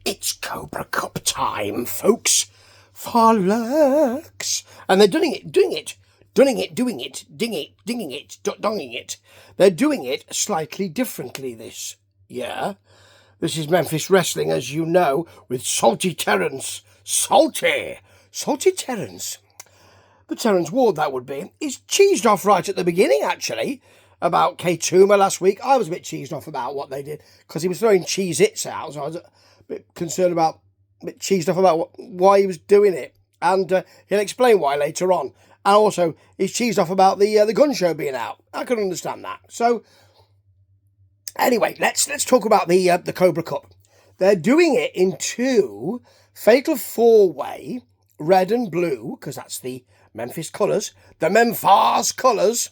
It's Cobra Cup time, folks. For lurks. And they're doing it. They're doing it slightly differently this year. This is Memphis Wrestling, as you know, with Salty Terrence. Salty Terrence. The Terrence Ward, that would be. He's cheesed off right at the beginning, actually, about K2 last week. I was a bit cheesed off about what they did, because he was throwing Cheez-Its out, so I was a bit concerned about, a bit cheesed off about why he was doing it. And he'll explain why later on. And also, he's cheesed off about the gun show being out. I can understand that. So, anyway, let's talk about the Cobra Cup. They're doing it in two fatal four-way, red and blue, because that's the Memphis colours, the Memphis colours,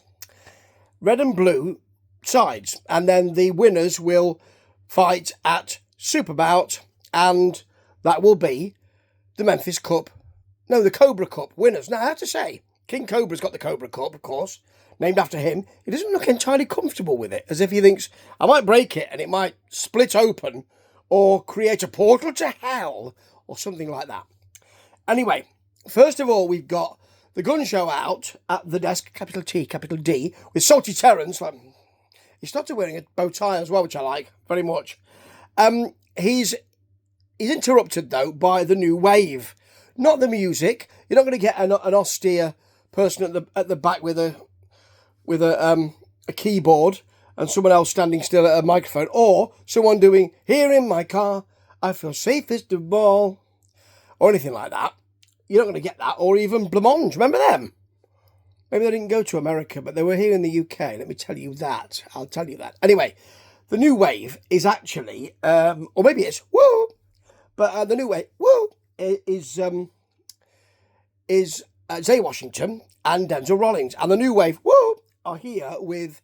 red and blue sides. And then the winners will fight at Superbout, and that will be the Memphis Cup. No, the Cobra Cup winners. Now, I have to say, King Cobra's got the Cobra Cup, of course, named after him. He doesn't look entirely comfortable with it, as if he thinks, I might break it and it might split open or create a portal to hell or something like that. Anyway, first of all, we've got the gun show out at the desk, capital T, capital D, with Salty Terrence. He started wearing a bow tie as well, which I like very much. He's interrupted, though, by the new wave. Not the music. You're not going to get an austere person at the back with a keyboard and someone else standing still at a microphone, or someone doing "Here in my car, I feel safest of all," or anything like that. You're not going to get that, or even Blancmange. Remember them? Maybe they didn't go to America, but they were here in the UK. Let me tell you that. I'll tell you that. Anyway, the new wave is actually, or maybe it's woo, but the new wave woo is Zay Washington and Denzel Rawlings, and the new wave woo are here with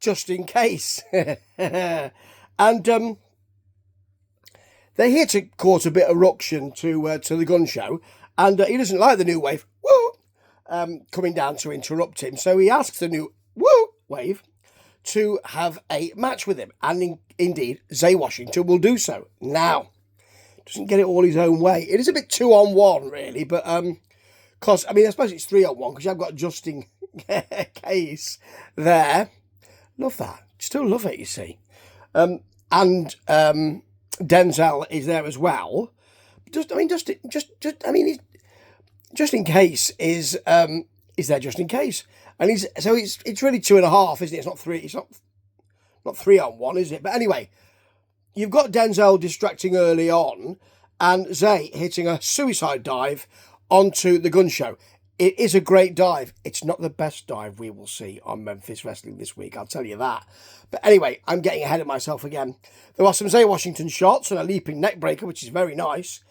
Just In Case, and they're here to cause a bit of ruction to the gun show, and he doesn't like the new wave woo coming down to interrupt him, so he asks the new woo wave to have a match with him, and indeed Zay Washington will do so. Now, doesn't get it all his own way. It is a bit 2-on-1, really, but because I suppose it's 3-on-1 because you've got Just In Case there. Love that. Still love it, you see. And Denzel is there as well. Just in Case is there just in case, and it's really 2.5, isn't it? It's not 3. It's not 3-on-1, is it? But anyway, you've got Denzel distracting early on, and Zay hitting a suicide dive onto the gun show. It is a great dive. It's not the best dive we will see on Memphis Wrestling this week, I'll tell you that. But anyway, I'm getting ahead of myself again. There are some Zay Washington shots and a leaping neck breaker, which is very nice.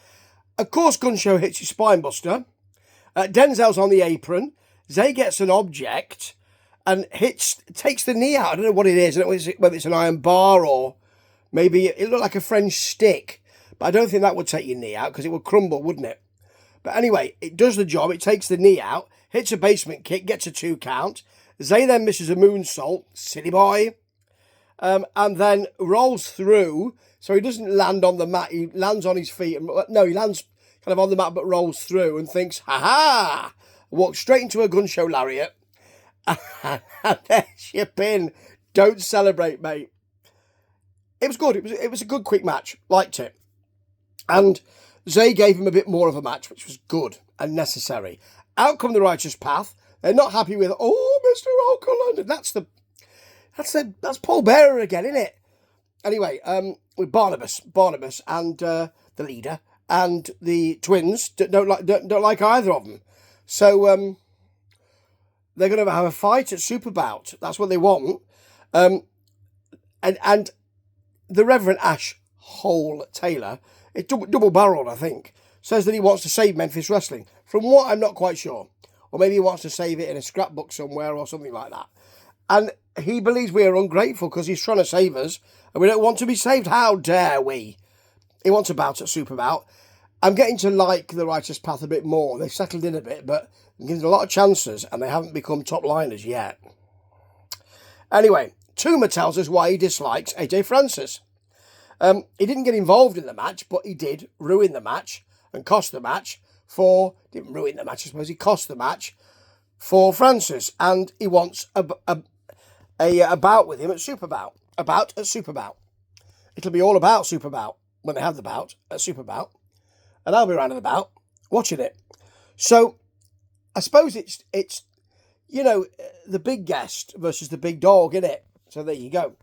Of course, gun show hits his spine buster. Denzel's on the apron. Zay gets an object and takes the knee out. I don't know what it is. I don't know whether it's an iron bar or maybe it looked like a French stick. But I don't think that would take your knee out because it would crumble, wouldn't it? But anyway, it does the job. It takes the knee out, hits a basement kick, gets a 2 count. Zay then misses a moonsault, silly boy, and then rolls through. So he doesn't land on the mat. He lands on his feet. No, he lands kind of on the mat but rolls through and thinks, ha-ha! Walks straight into a gun show lariat. And there's your pin. Don't celebrate, mate. It was good. It was a good, quick match. Liked it. And Zay gave him a bit more of a match, which was good and necessary. Out come the Righteous Path. They're not happy with, Mr. Oakland. That's Paul Bearer again, isn't it? Anyway, with Barnabas and the leader and the twins don't like either of them. So they're going to have a fight at Superbout. That's what they want. And the Reverend Ash Hole Taylor, it's double-barreled, I think, says that he wants to save Memphis Wrestling. From what, I'm not quite sure. Or maybe he wants to save it in a scrapbook somewhere or something like that. And he believes we are ungrateful because he's trying to save us and we don't want to be saved. How dare we? He wants a bout at Superbout. I'm getting to like the Righteous Path a bit more. They've settled in a bit, but given a lot of chances and they haven't become top liners yet. Anyway, Tuma tells us why he dislikes AJ Francis. He didn't get involved in the match, but he did ruin the match and cost the match didn't ruin the match, I suppose. He cost the match for Francis, and he wants a bout with him at Superbout. A bout at Superbout. It'll be all about Superbout when they have the bout at Superbout, and I'll be around at the bout watching it. So I suppose it's the big guest versus the big dog, isn't it? So there you go.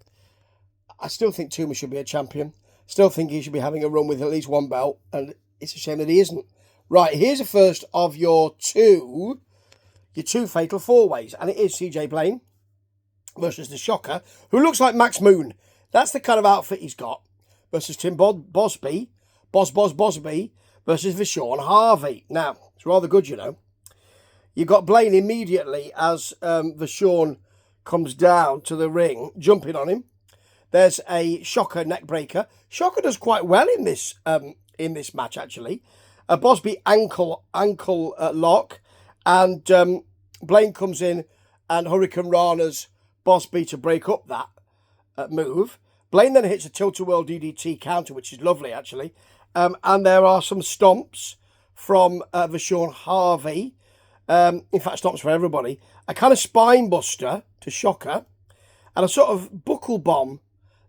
I still think Tuma should be a champion. Still think he should be having a run with at least one belt, and it's a shame that he isn't. Right, here's the first of your two fatal four-ways, and it is CJ Blaine versus the Shocker, who looks like Max Moon. That's the kind of outfit he's got. Versus Tim Bosby versus Vashon Harvey. Now, it's rather good, you know. You've got Blaine immediately as Vashon comes down to the ring, jumping on him. There's a Shocker neck breaker. Shocker does quite well in this match, actually. A Bosby ankle lock, and Blaine comes in and Hurricane Rana's Bosby to break up that move. Blaine then hits a tilt-a-whirl DDT counter, which is lovely, actually. And there are some stomps from Vashon Harvey. In fact, stomps for everybody. A kind of spine buster to Shocker, and a sort of buckle bomb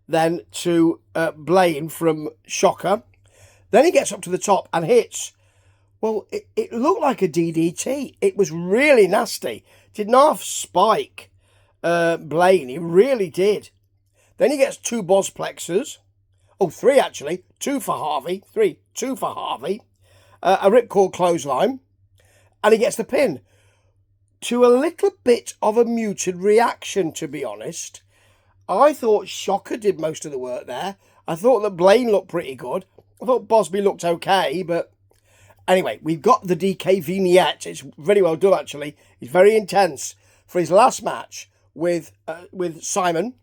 then to Blaine from Shocker. Then he gets up to the top and hits. Well, it looked like a DDT. It was really nasty. Didn't half spike Blaine. He really did. Then he gets two Bosplexers. Oh, three actually. Two for Harvey. Two for Harvey. A ripcord clothesline. And he gets the pin. To a little bit of a muted reaction, to be honest. I thought Shocker did most of the work there. I thought that Blaine looked pretty good. I thought Bosby looked okay, but anyway, we've got the DK vignette. It's very well done, actually. It's very intense for his last match with Simon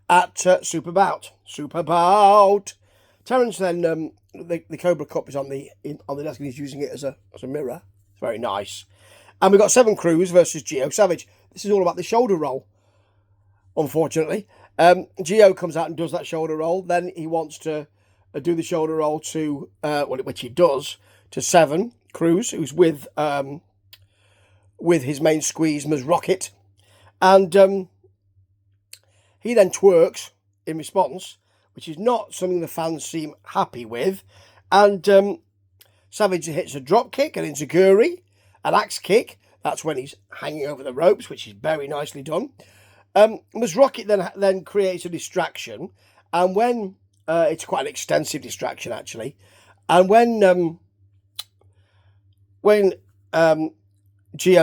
at Superbout. Superbout. Terrence then, the Cobra Cup is on the desk and he's using it as a mirror. It's very nice. And we've got Seven Crews versus Gio Savage. This is all about the shoulder roll, unfortunately. Gio comes out and does that shoulder roll. Then he wants to do the shoulder roll to, which he does, to Seven Crews, who's with his main squeeze, Ms. Rocket. And he then twerks in response, which is not something the fans seem happy with. And Savage hits a drop kick, an enziguri, an axe kick. That's when he's hanging over the ropes, which is very nicely done. Ms. Rocket then creates a distraction, and when it's quite an extensive distraction actually, and when Gio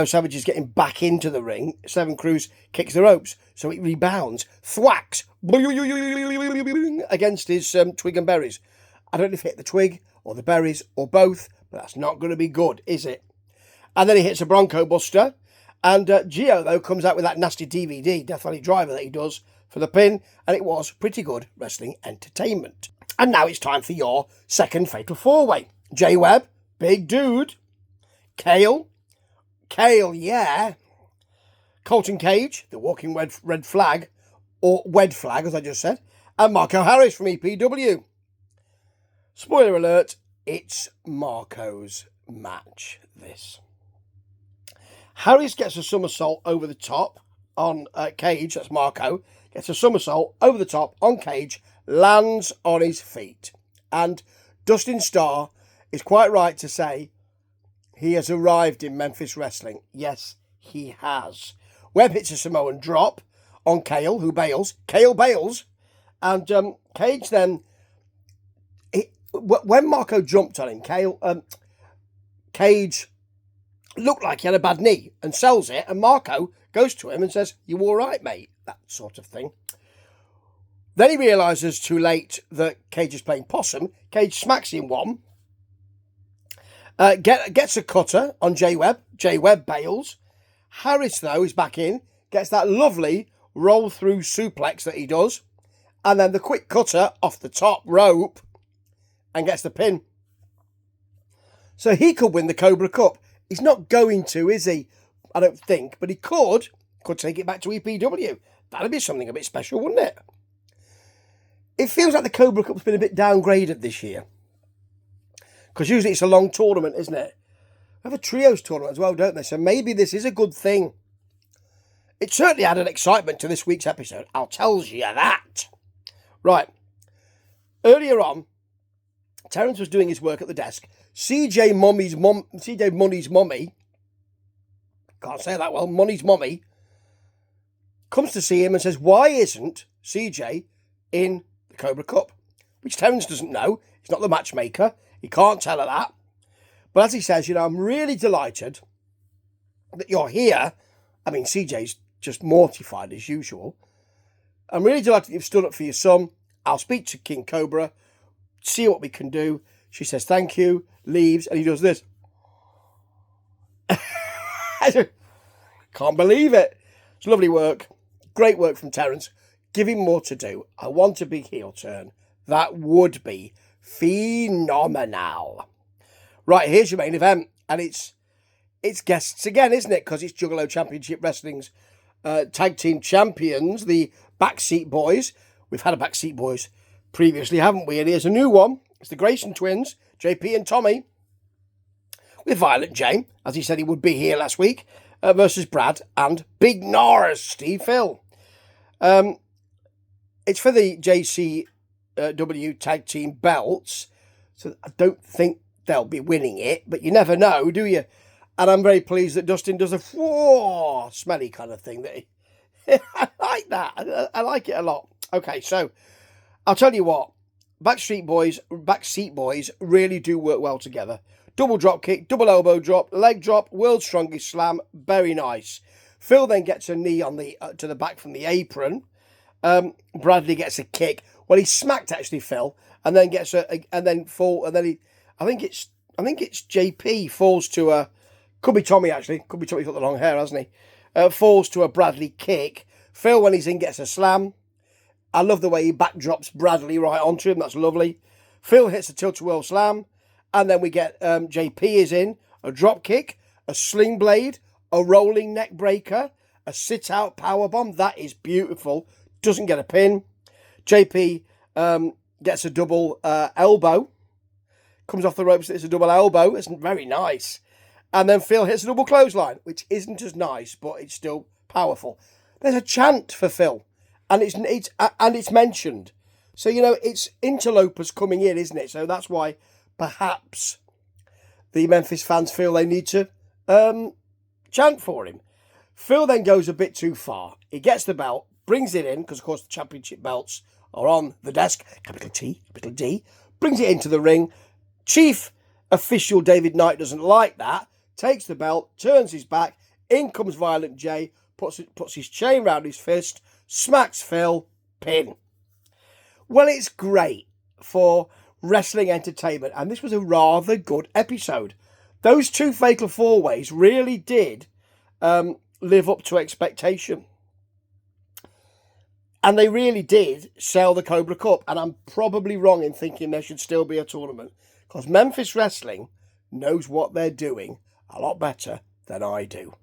Savage is getting back into the ring, Seven Crews kicks the ropes, so it rebounds, thwacks against his twig and berries. I don't know if it hit the twig or the berries or both, but that's not going to be good, is it? And then he hits a Bronco Buster. And Gio, though, comes out with that nasty DVD, Death Valley Driver, that he does for the pin. And it was pretty good wrestling entertainment. And now it's time for your second Fatal 4-Way. Jay Webb, big dude. Kale, yeah. Colton Cage, the walking red flag, or wed flag, as I just said. And Marco Harris from EPW. Spoiler alert, it's Marco's match, this. Harris gets a somersault over the top on Cage, that's Marco, gets a somersault over the top on Cage, lands on his feet. And Dustin Starr is quite right to say he has arrived in Memphis wrestling. Yes, he has. Webb hits a Samoan drop on Kale, who bails. Kale bails. And Cage then, when Marco jumped on him, Cage looked like he had a bad knee and sells it, and Marco goes to him and says, "You all right, mate?" That sort of thing. Then he realises too late that Cage is playing possum. Cage smacks him one. Gets a cutter on Jay Webb. Jay Webb bails. Harris, though, is back in. Gets that lovely roll-through suplex that he does. And then the quick cutter off the top rope and gets the pin. So he could win the Cobra Cup. He's not going to, is he? I don't think. But he could take it back to EPW. That'd be something a bit special, wouldn't it? it feels like the Cobra Cup's been a bit downgraded this year. Because usually it's a long tournament, isn't it? They have a trios tournament as well, don't they? So maybe this is a good thing. It certainly added excitement to this week's episode. I'll tell you that. Right. Earlier on, Terrence was doing his work at the desk. CJ Money's mummy, can't say that well, Money's mummy, comes to see him and says, why isn't CJ in the Cobra Cup? Which Terrence doesn't know. He's not the matchmaker. He can't tell her that. But as he says, I'm really delighted that you're here. I mean, CJ's just mortified as usual. I'm really delighted you've stood up for your son. I'll speak to King Cobra, see what we can do. She says, thank you, leaves, and he does this. Can't believe it. It's lovely work. Great work from Terrence. Give him more to do. I want a big heel turn. That would be phenomenal. Right, here's your main event. And it's guests again, isn't it? Because it's Juggalo Championship Wrestling's tag team champions, the Backseat Boys. We've had a Backseat Boys previously, haven't we? And here's a new one. It's the Grayson twins, JP and Tommy, with Violent J, as he said he would be here last week, versus Brad and Big Norris, Steve Phil. It's for the JCW tag team belts, so I don't think they'll be winning it, but you never know, do you? And I'm very pleased that Dustin does a smelly kind of thing. I like that. I like it a lot. Okay, so I'll tell you what. Backseat Boys really do work well together. Double drop kick, double elbow drop, leg drop, world's strongest slam. Very nice. Phil then gets a knee on the to the back from the apron. Bradley gets a kick. Well, he smacked actually Phil, and then gets I think it's JP falls to a. Could be Tommy actually. Could be Tommy. He's got the long hair, hasn't he? Falls to a Bradley kick. Phil, when he's in, gets a slam. I love the way he backdrops Bradley right onto him. That's lovely. Phil hits a tilt-a-whirl slam. And then we get JP is in. A drop kick. A sling blade. A rolling neck breaker. A sit-out powerbomb. That is beautiful. Doesn't get a pin. JP gets a double elbow. Comes off the ropes. It's a double elbow. It's very nice. And then Phil hits a double clothesline, which isn't as nice, but it's still powerful. There's a chant for Phil. And it's mentioned. So, it's interlopers coming in, isn't it? So that's why perhaps the Memphis fans feel they need to chant for him. Phil then goes a bit too far. He gets the belt, brings it in, because, of course, the championship belts are on the desk. Capital T, capital D. Brings it into the ring. Chief official David Knight doesn't like that. Takes the belt, turns his back. In comes Violent J, puts his chain round his fist, smacks Phil, pin. Well, it's great for wrestling entertainment, and this was a rather good episode. Those two fatal four-ways really did live up to expectation. And they really did sell the Cobra Cup, and I'm probably wrong in thinking there should still be a tournament, because Memphis Wrestling knows what they're doing a lot better than I do.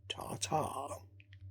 Ta-ta.